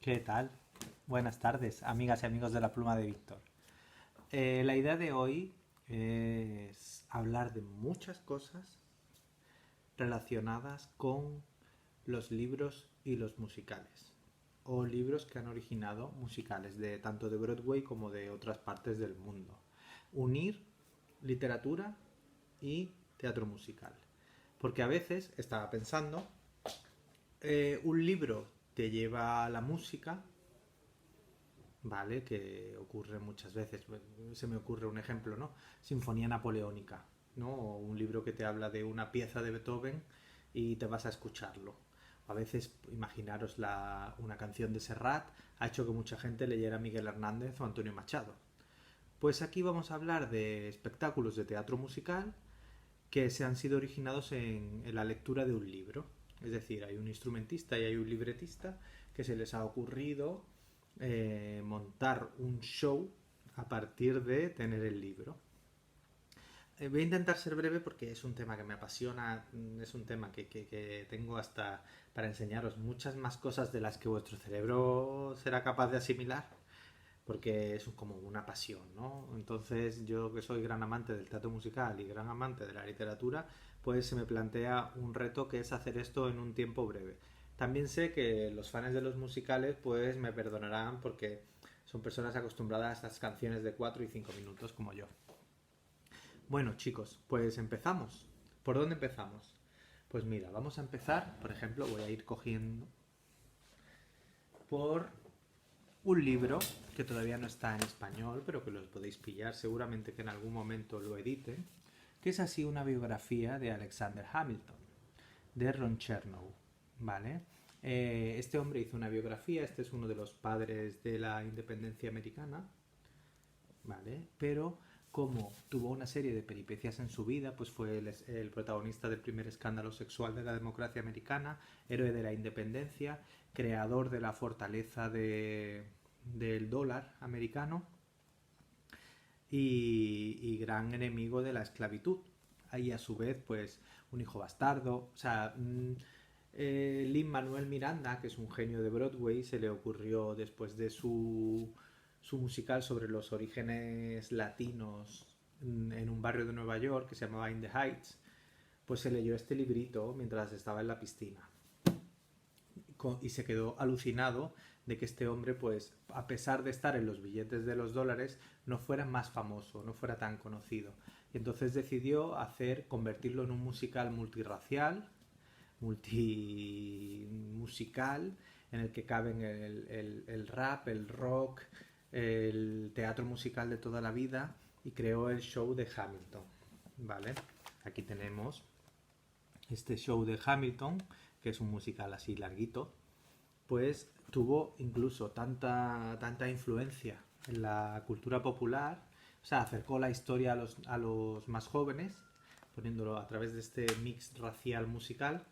¿Qué tal? Buenas tardes, amigas y amigos de la Pluma de Víctor. La idea de hoy es hablar de muchas cosas relacionadas con los libros y los musicales, o libros que han originado musicales de tanto de Broadway como de otras partes del mundo. Unir literatura y teatro musical. Porque a veces estaba pensando, un libro te lleva a la música, ¿vale? Que ocurre muchas veces. Se me ocurre un ejemplo, ¿no? Sinfonía Napoleónica, ¿no? O un libro que te habla de una pieza de Beethoven y te vas a escucharlo. A veces, imaginaros una canción de Serrat ha hecho que mucha gente leyera a Miguel Hernández o Antonio Machado. Pues aquí vamos a hablar de espectáculos de teatro musical que se han sido originados en la lectura de un libro. Es decir, hay un instrumentista y hay un libretista que se les ha ocurrido montar un show a partir de tener el libro. Voy a intentar ser breve porque es un tema que me apasiona, es un tema que tengo hasta para enseñaros muchas más cosas de las que vuestro cerebro será capaz de asimilar, porque es como una pasión, ¿no? Entonces yo, que soy gran amante del teatro musical y gran amante de la literatura, pues se me plantea un reto que es hacer esto en un tiempo breve. También sé que los fans de los musicales pues me perdonarán porque son personas acostumbradas a estas canciones de 4 y 5 minutos como yo. Bueno, chicos, pues empezamos. ¿Por dónde empezamos? Pues mira, vamos a empezar, por ejemplo, voy a ir cogiendo por un libro que todavía no está en español, pero que lo podéis pillar, seguramente que en algún momento lo editen, que es así una biografía de Alexander Hamilton, de Ron Chernow, ¿vale? Este hombre hizo una biografía, este es uno de los padres de la independencia americana, ¿vale? Pero como tuvo una serie de peripecias en su vida, pues fue el protagonista del primer escándalo sexual de la democracia americana, héroe de la independencia, creador de la fortaleza del dólar americano y gran enemigo de la esclavitud. Y a su vez, pues, un hijo bastardo. O sea, Lin Manuel Miranda, que es un genio de Broadway, se le ocurrió después de su musical sobre los orígenes latinos en un barrio de Nueva York que se llamaba In the Heights, pues se leyó este librito mientras estaba en la piscina y se quedó alucinado de que este hombre, pues, a pesar de estar en los billetes de los dólares, no fuera más famoso, no fuera tan conocido. Y entonces decidió convertirlo en un musical multirracial, multimusical, en el que caben el rap, el rock, el teatro musical de toda la vida, y creó el show de Hamilton. ¿Vale? Aquí tenemos este show de Hamilton, que es un musical así larguito, pues tuvo incluso tanta influencia en la cultura popular, o sea, acercó la historia a los más jóvenes, poniéndolo a través de este mix racial musical,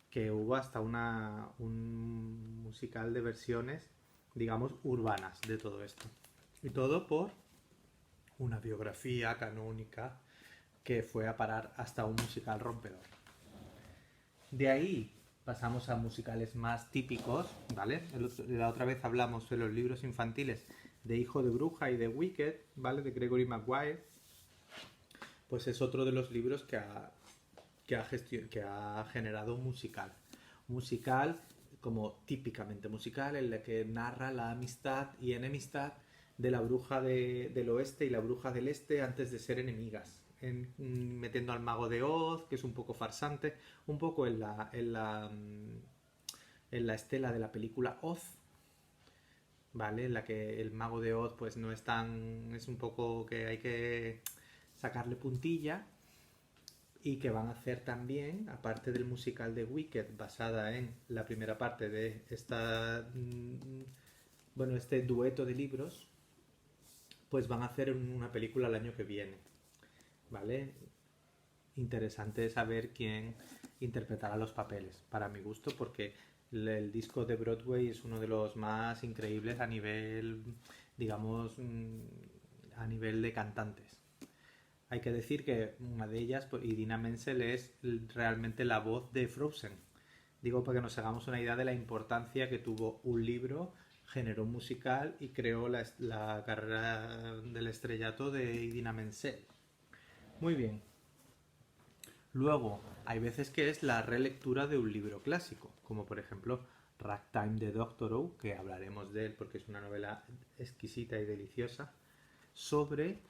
que hubo hasta un musical de versiones, digamos, urbanas de todo esto. Y todo por una biografía canónica que fue a parar hasta un musical rompedor. De ahí pasamos a musicales más típicos, ¿vale? La otra vez hablamos de los libros infantiles de Hijo de Bruja y de Wicked, ¿vale? De Gregory Maguire. Pues es otro de los libros que ha generado un musical. Un musical como típicamente musical, en el que narra la amistad y enemistad de la bruja del oeste y la bruja del este antes de ser enemigas. Metiendo al mago de Oz, que es un poco farsante, un poco en la estela de la película Oz, ¿vale? En la que el mago de Oz pues no es tan... es un poco que hay que sacarle puntilla, y que van a hacer también, aparte del musical de Wicked, basada en la primera parte de este dueto de libros, pues van a hacer una película el año que viene, ¿vale? Interesante saber quién interpretará los papeles, para mi gusto, porque el disco de Broadway es uno de los más increíbles a nivel, digamos, a nivel de cantantes. Hay que decir que una de ellas, pues, Idina Menzel, es realmente la voz de Frozen. Digo para que nos hagamos una idea de la importancia que tuvo un libro generó un musical y creó la carrera del estrellato de Idina Menzel. Muy bien. Luego, hay veces que es la relectura de un libro clásico, como por ejemplo Ragtime de Doctorow, que hablaremos de él porque es una novela exquisita y deliciosa, sobre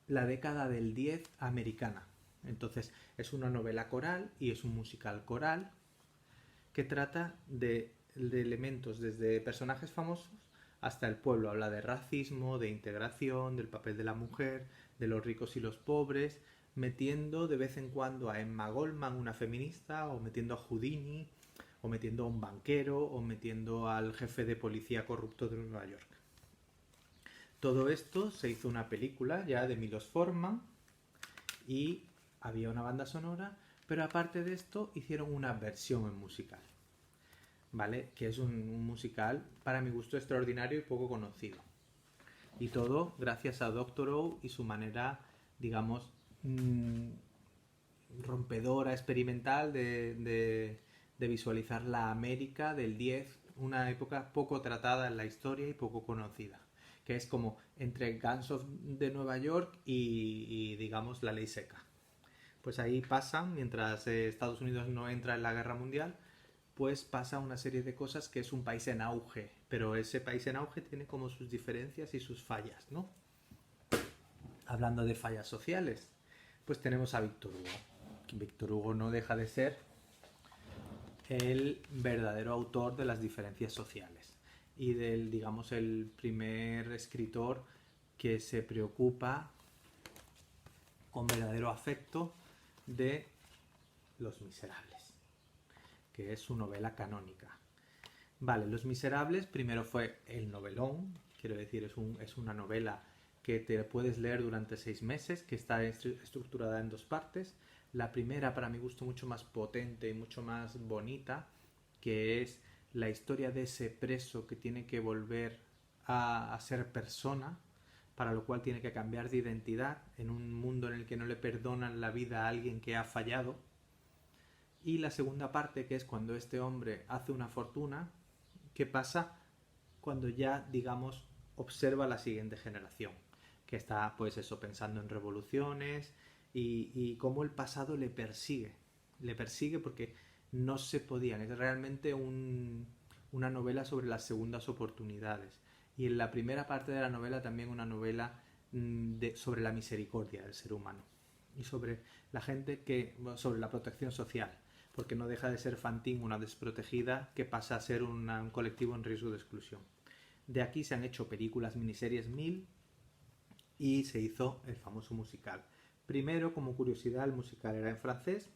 la década del 10 americana. Entonces, es una novela coral y es un musical coral que trata de elementos desde personajes famosos hasta el pueblo. Habla de racismo, de integración, del papel de la mujer, de los ricos y los pobres, metiendo de vez en cuando a Emma Goldman, una feminista, o metiendo a Houdini, o metiendo a un banquero, o metiendo al jefe de policía corrupto de Nueva York. Todo esto se hizo una película ya de Milos Forman y había una banda sonora, pero aparte de esto hicieron una versión en musical, ¿vale? Que es un musical para mi gusto extraordinario y poco conocido. Y todo gracias a Doctorow y su manera, digamos, rompedora, experimental de visualizar la América del 10, una época poco tratada en la historia y poco conocida, que es como entre Gangs de Nueva York y digamos la ley seca. Pues ahí pasan, mientras Estados Unidos no entra en la guerra mundial, pues pasa una serie de cosas que es un país en auge, pero ese país en auge tiene como sus diferencias y sus fallas, ¿no? Hablando de fallas sociales, pues tenemos a Víctor Hugo. Víctor Hugo no deja de ser el verdadero autor de las diferencias sociales y del, digamos, el primer escritor que se preocupa con verdadero afecto de Los Miserables, que es su novela canónica. Vale, Los Miserables primero fue el novelón, quiero decir, es una novela que te puedes leer durante 6 meses, que está estructurada en 2 partes. La primera, para mi gusto, mucho más potente y mucho más bonita, que es la historia de ese preso que tiene que volver a ser persona, para lo cual tiene que cambiar de identidad en un mundo en el que no le perdonan la vida a alguien que ha fallado. Y la segunda parte, que es cuando este hombre hace una fortuna, ¿qué pasa cuando ya, digamos, observa la siguiente generación? Que está, pues eso, pensando en revoluciones y cómo el pasado le persigue. Le persigue porque no se podían. Es realmente una novela sobre las segundas oportunidades. Y en la primera parte de la novela también una novela sobre la misericordia del ser humano. Y sobre la gente sobre la protección social. Porque no deja de ser Fantine una desprotegida que pasa a ser un colectivo en riesgo de exclusión. De aquí se han hecho películas, miniseries 1000 y se hizo el famoso musical. Primero, como curiosidad, el musical era en francés,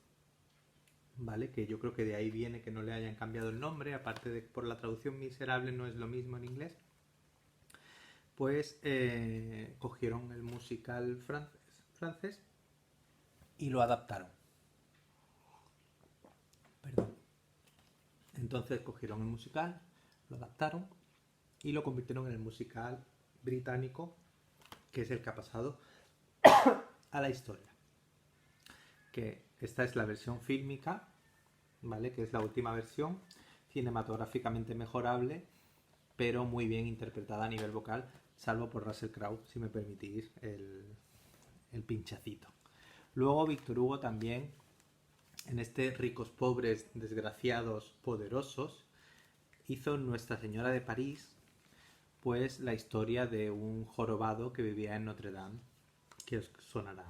¿vale? Que yo creo que de ahí viene que no le hayan cambiado el nombre, aparte de por la traducción miserable no es lo mismo en inglés. Pues cogieron el musical francés y lo adaptaron. Perdón. Entonces cogieron el musical, lo adaptaron y lo convirtieron en el musical británico, que es el que ha pasado a la historia. Que esta es la versión fílmica, ¿vale? Que es la última versión, cinematográficamente mejorable, pero muy bien interpretada a nivel vocal, salvo por Russell Crowe, si me permitís el pinchacito. Luego Víctor Hugo también, en este Ricos, Pobres, Desgraciados, Poderosos, hizo Nuestra Señora de París, pues la historia de un jorobado que vivía en Notre Dame, que os sonará,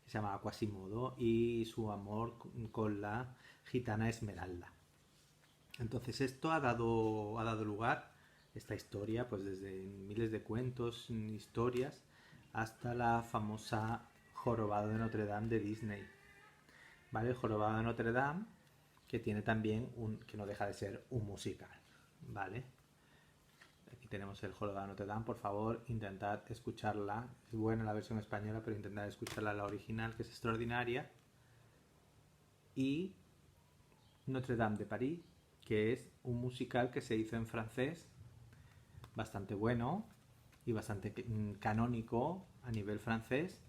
que se llamaba Quasimodo, y su amor con la gitana Esmeralda. Entonces esto ha dado lugar, esta historia, pues desde miles de cuentos, historias, hasta la famosa Jorobado de Notre Dame de Disney. ¿Vale? El Jorobado de Notre Dame, que tiene también que no deja de ser un musical, ¿vale? Aquí tenemos el Jorobado de Notre Dame, por favor, intentad escucharla. Es buena la versión española, pero intentad escucharla la original, que es extraordinaria. Y Notre Dame de París, que es un musical que se hizo en francés, bastante bueno y bastante canónico a nivel francés,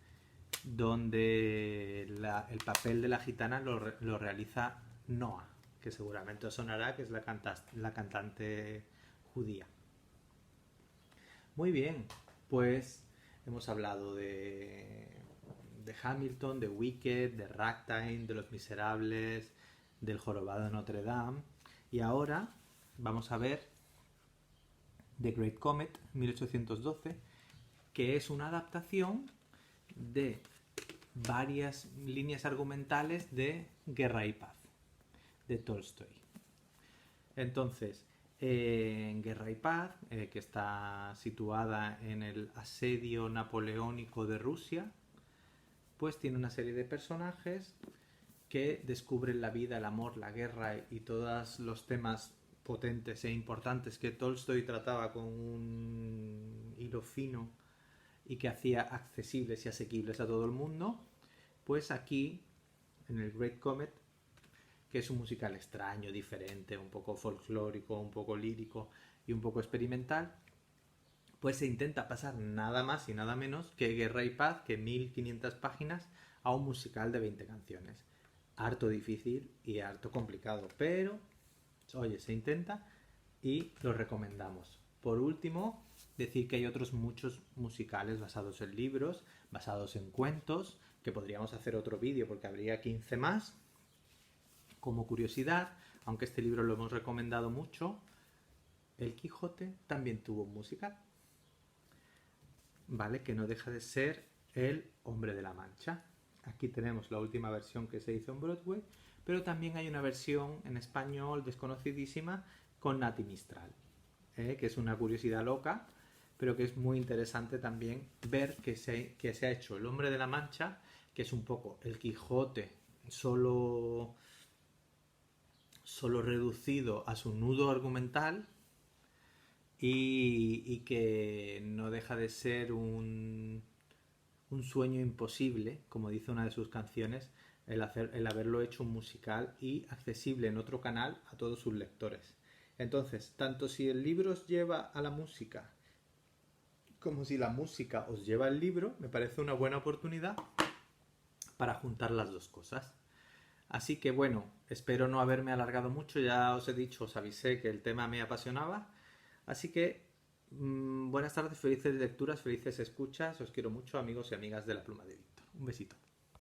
donde el papel de la gitana lo realiza Noah, que seguramente os sonará, que es la cantante judía. Muy bien, pues hemos hablado de Hamilton, de Wicked, de Ragtime, de Los Miserables, del Jorobado de Notre Dame, y ahora vamos a ver The Great Comet, 1812, que es una adaptación de varias líneas argumentales de Guerra y Paz, de Tolstoy. Entonces, en Guerra y Paz, que está situada en el asedio napoleónico de Rusia, pues tiene una serie de personajes que descubren la vida, el amor, la guerra y todos los temas potentes e importantes que Tolstoy trataba con un hilo fino y que hacía accesibles y asequibles a todo el mundo, pues aquí, en el Great Comet, que es un musical extraño, diferente, un poco folclórico, un poco lírico y un poco experimental, pues se intenta pasar nada más y nada menos que Guerra y Paz, que 1500 páginas, a un musical de 20 canciones. Harto difícil y harto complicado, pero oye, se intenta y lo recomendamos. Por último, decir que hay otros muchos musicales basados en libros, basados en cuentos, que podríamos hacer otro vídeo porque habría 15 más. Como curiosidad, aunque este libro lo hemos recomendado mucho, El Quijote también tuvo un musical, ¿vale? Que no deja de ser El Hombre de la Mancha. Aquí tenemos la última versión que se hizo en Broadway, pero también hay una versión en español desconocidísima con Nati Mistral, que es una curiosidad loca, pero que es muy interesante también ver que se ha hecho El Hombre de la Mancha, que es un poco El Quijote solo reducido a su nudo argumental y que no deja de ser un sueño imposible, como dice una de sus canciones, el haberlo hecho un musical y accesible en otro canal a todos sus lectores. Entonces, tanto si el libro os lleva a la música como si la música os lleva al libro, me parece una buena oportunidad para juntar las dos cosas. Así que bueno, espero no haberme alargado mucho, ya os he dicho, os avisé que el tema me apasionaba. Así que buenas tardes, felices lecturas, felices escuchas, os quiero mucho, amigos y amigas de La Pluma de Víctor. Un besito.